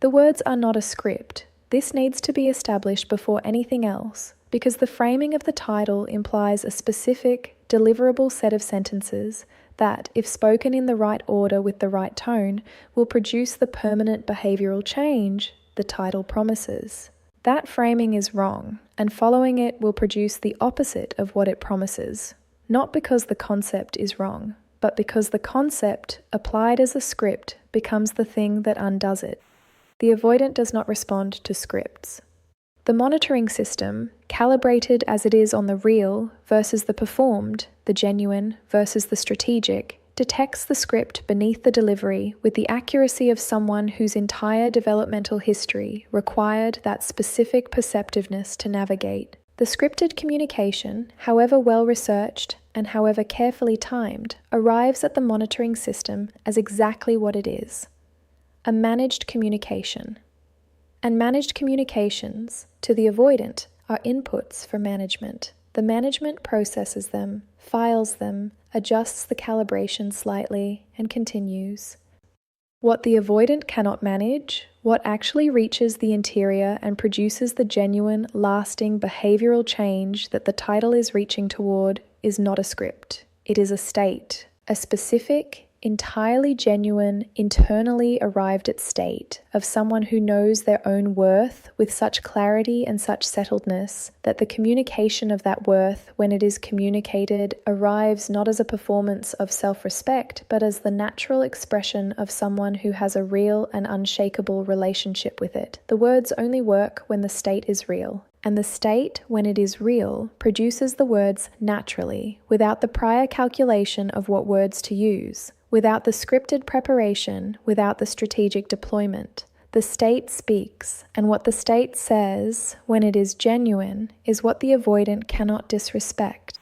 The words are not a script. This needs to be established before anything else, because the framing of the title implies a specific, deliverable set of sentences that, if spoken in the right order with the right tone, will produce the permanent behavioral change the title promises. That framing is wrong, and following it will produce the opposite of what it promises, not because the concept is wrong, but because the concept, applied as a script, becomes the thing that undoes it. The avoidant does not respond to scripts. The monitoring system, calibrated as it is on the real versus the performed, the genuine versus the strategic, detects the script beneath the delivery with the accuracy of someone whose entire developmental history required that specific perceptiveness to navigate. The scripted communication, however well researched and however carefully timed, arrives at the monitoring system as exactly what it is: a managed communication. And managed communications, to the avoidant, are inputs for management. The management processes them, files them, adjusts the calibration slightly, and continues. What the avoidant cannot manage, what actually reaches the interior and produces the genuine, lasting behavioral change that the title is reaching toward, is not a script. It is a state, a specific, entirely genuine, internally arrived at state of someone who knows their own worth with such clarity and such settledness that the communication of that worth, when it is communicated, arrives not as a performance of self-respect, but as the natural expression of someone who has a real and unshakable relationship with it. The words only work when the state is real. And the state, when it is real, produces the words naturally, without the prior calculation of what words to use, without the scripted preparation, without the strategic deployment. The state speaks, and what the state says, when it is genuine, is what the avoidant cannot disrespect.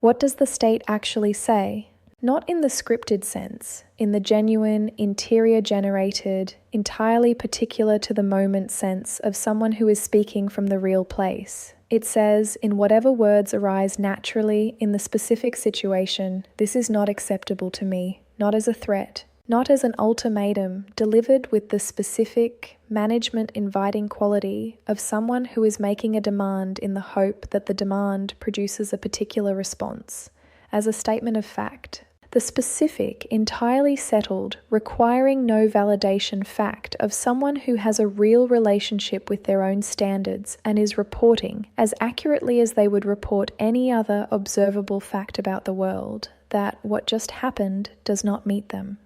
What does the state actually say? Not in the scripted sense, in the genuine, interior-generated, entirely particular to the moment sense of someone who is speaking from the real place. It says, in whatever words arise naturally in the specific situation, this is not acceptable to me, not as a threat, not as an ultimatum delivered with the specific, management-inviting quality of someone who is making a demand in the hope that the demand produces a particular response, as a statement of fact. The specific, entirely settled, requiring no validation fact of someone who has a real relationship with their own standards and is reporting, as accurately as they would report any other observable fact about the world, that what just happened does not meet them.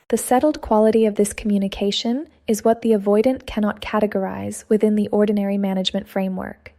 The settled quality of this communication is what the avoidant cannot categorize within the ordinary management framework.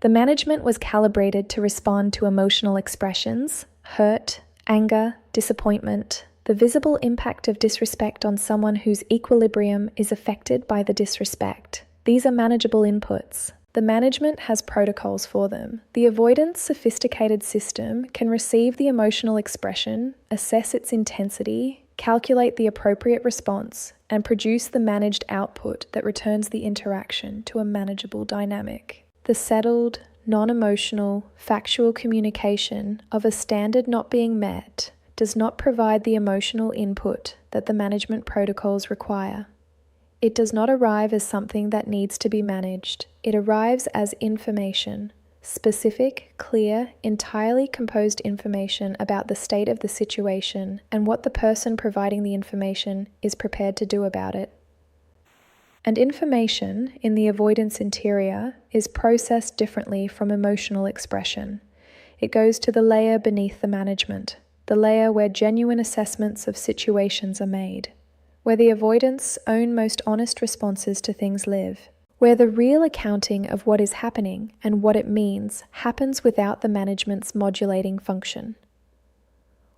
The management was calibrated to respond to emotional expressions, hurt, anger, disappointment, the visible impact of disrespect on someone whose equilibrium is affected by the disrespect. These are manageable inputs. The management has protocols for them. The avoidance sophisticated system can receive the emotional expression, assess its intensity, calculate the appropriate response, and produce the managed output that returns the interaction to a manageable dynamic. The settled, non-emotional, factual communication of a standard not being met does not provide the emotional input that the management protocols require. It does not arrive as something that needs to be managed. It arrives as information, specific, clear, entirely composed information about the state of the situation and what the person providing the information is prepared to do about it. And information in the avoidance interior is processed differently from emotional expression. It goes to the layer beneath the management, the layer where genuine assessments of situations are made, where the avoidant's own most honest responses to things live, where the real accounting of what is happening and what it means happens without the management's modulating function.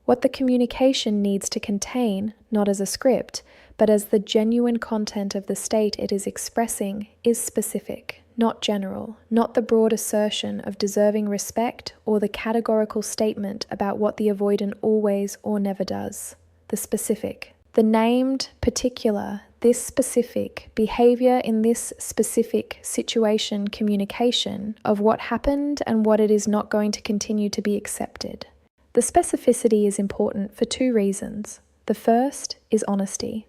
What the communication needs to contain, not as a script, but as the genuine content of the state it is expressing, is specific, not general, not the broad assertion of deserving respect or the categorical statement about what the avoidant always or never does. The specific, the named, particular, this specific behavior in this specific situation communication of what happened and what it is not going to continue to be accepted. The specificity is important for two reasons. The first is honesty.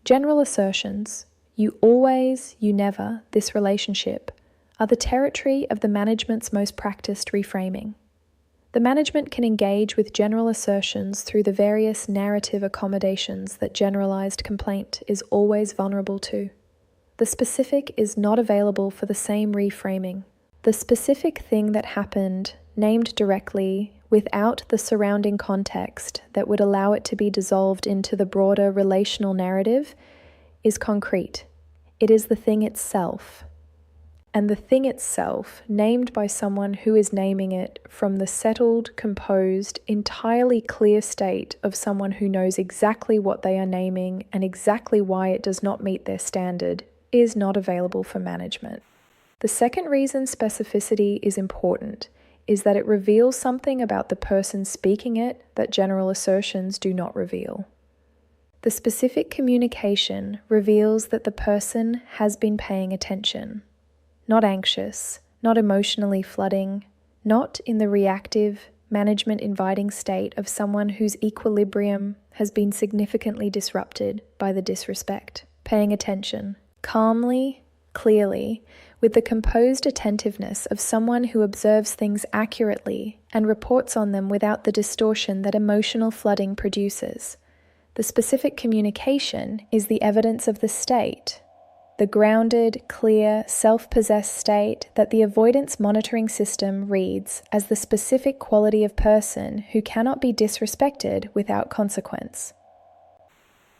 General assertions, you always, you never, this relationship, are the territory of the management's most practiced reframing. The management can engage with general assertions through the various narrative accommodations that generalized complaint is always vulnerable to. The specific is not available for the same reframing. The specific thing that happened, named directly, without the surrounding context that would allow it to be dissolved into the broader relational narrative, is concrete. It is the thing itself. And the thing itself, named by someone who is naming it from the settled, composed, entirely clear state of someone who knows exactly what they are naming and exactly why it does not meet their standard, is not available for management. The second reason specificity is important is that it reveals something about the person speaking it that general assertions do not reveal. The specific communication reveals that the person has been paying attention. Not anxious, not emotionally flooding, not in the reactive, management-inviting state of someone whose equilibrium has been significantly disrupted by the disrespect. Paying attention, calmly, clearly, with the composed attentiveness of someone who observes things accurately and reports on them without the distortion that emotional flooding produces. The specific communication is the evidence of the state, the grounded, clear, self-possessed state that the avoidance monitoring system reads as the specific quality of person who cannot be disrespected without consequence.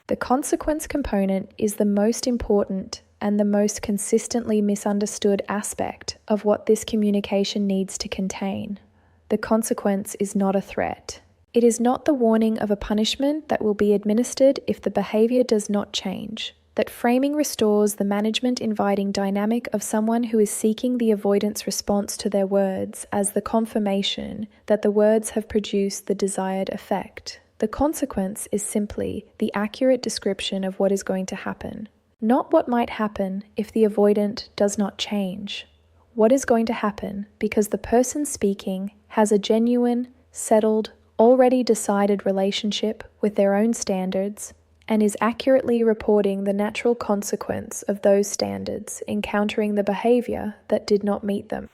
The consequence component is the most important and the most consistently misunderstood aspect of what this communication needs to contain. The consequence is not a threat. It is not the warning of a punishment that will be administered if the behavior does not change. That framing restores the management-inviting dynamic of someone who is seeking the avoidance response to their words as the confirmation that the words have produced the desired effect. The consequence is simply the accurate description of what is going to happen, not what might happen if the avoidant does not change. What is going to happen because the person speaking has a genuine, settled, already decided relationship with their own standards, and is accurately reporting the natural consequence of those standards encountering the behavior that did not meet them.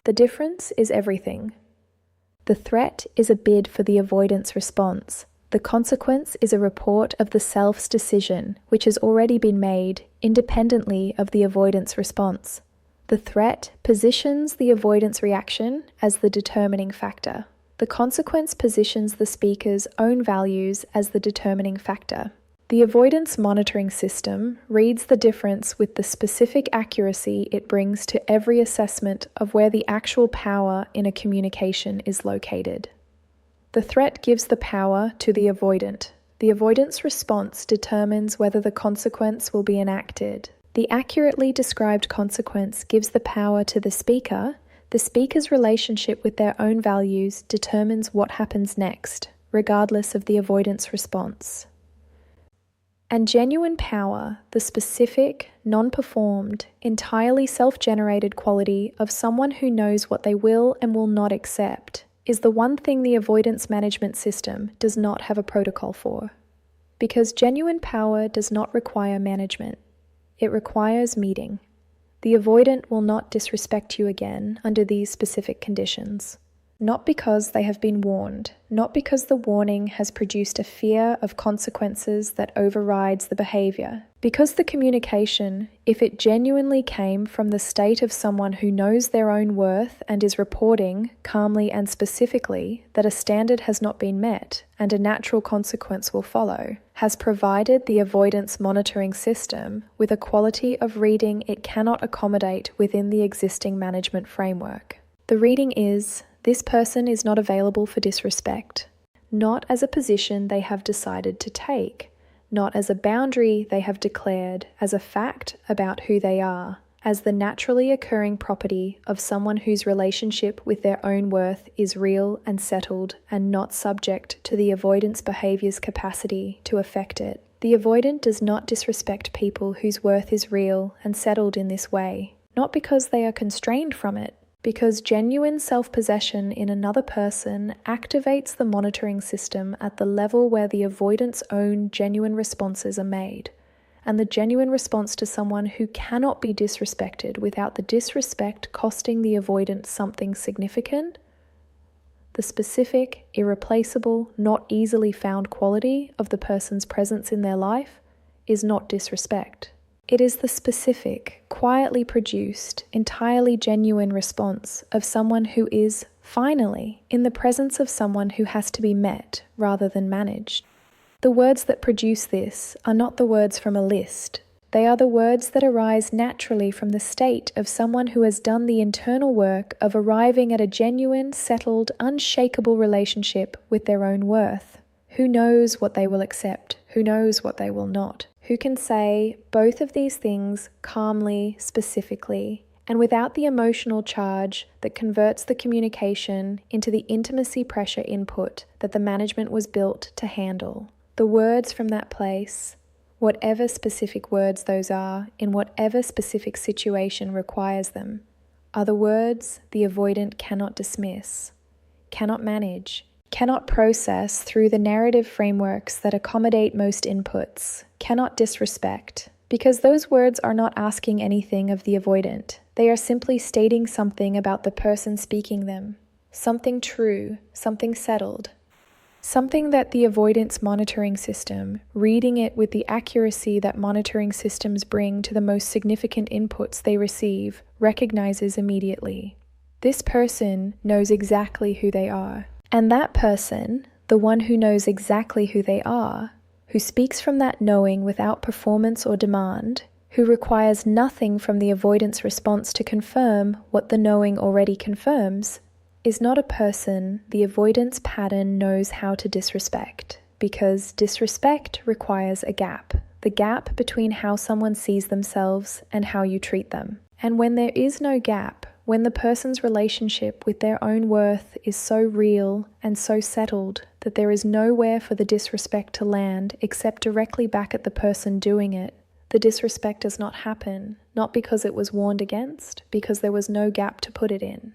The difference is everything. The threat is a bid for the avoidance response. The consequence is a report of the self's decision, which has already been made independently of the avoidance response. The threat positions the avoidance reaction as the determining factor. The consequence positions the speaker's own values as the determining factor. The avoidance monitoring system reads the difference with the specific accuracy it brings to every assessment of where the actual power in a communication is located. The threat gives the power to the avoidant. The avoidance response determines whether the consequence will be enacted. The accurately described consequence gives the power to the speaker. The speaker's relationship with their own values determines what happens next, regardless of the avoidance response. And genuine power, the specific, non-performed, entirely self-generated quality of someone who knows what they will and will not accept, is the one thing the avoidance management system does not have a protocol for. Because genuine power does not require management. It requires meeting. The avoidant will not disrespect you again under these specific conditions. Not because they have been warned, not because the warning has produced a fear of consequences that overrides the behavior. Because the communication, if it genuinely came from the state of someone who knows their own worth and is reporting, calmly and specifically, that a standard has not been met and a natural consequence will follow, has provided the avoidance monitoring system with a quality of reading it cannot accommodate within the existing management framework. The reading is, this person is not available for disrespect, not as a position they have decided to take, not as a boundary they have declared, as a fact about who they are, as the naturally occurring property of someone whose relationship with their own worth is real and settled and not subject to the avoidance behavior's capacity to affect it. The avoidant does not disrespect people whose worth is real and settled in this way, not because they are constrained from it, because genuine self-possession in another person activates the monitoring system at the level where the avoidant's own genuine responses are made, and the genuine response to someone who cannot be disrespected without the disrespect costing the avoidant something significant, the specific, irreplaceable, not easily found quality of the person's presence in their life is not disrespect. It is the specific, quietly produced, entirely genuine response of someone who is, finally, in the presence of someone who has to be met rather than managed. The words that produce this are not the words from a list. They are the words that arise naturally from the state of someone who has done the internal work of arriving at a genuine, settled, unshakable relationship with their own worth. Who knows what they will accept? Who knows what they will not? Who can say both of these things calmly, specifically, and without the emotional charge that converts the communication into the intimacy pressure input that the management was built to handle? The words from that place, whatever specific words those are, in whatever specific situation requires them, are the words the avoidant cannot dismiss, cannot manage, cannot process through the narrative frameworks that accommodate most inputs, cannot disrespect, because those words are not asking anything of the avoidant. They are simply stating something about the person speaking them, something true, something settled, something that the avoidance monitoring system, reading it with the accuracy that monitoring systems bring to the most significant inputs they receive, recognizes immediately. This person knows exactly who they are. And that person, the one who knows exactly who they are, who speaks from that knowing without performance or demand, who requires nothing from the avoidance response to confirm what the knowing already confirms, is not a person the avoidance pattern knows how to disrespect, because disrespect requires a gap, the gap between how someone sees themselves and how you treat them. And when there is no gap, when the person's relationship with their own worth is so real and so settled that there is nowhere for the disrespect to land except directly back at the person doing it, the disrespect does not happen, not because it was warned against, because there was no gap to put it in.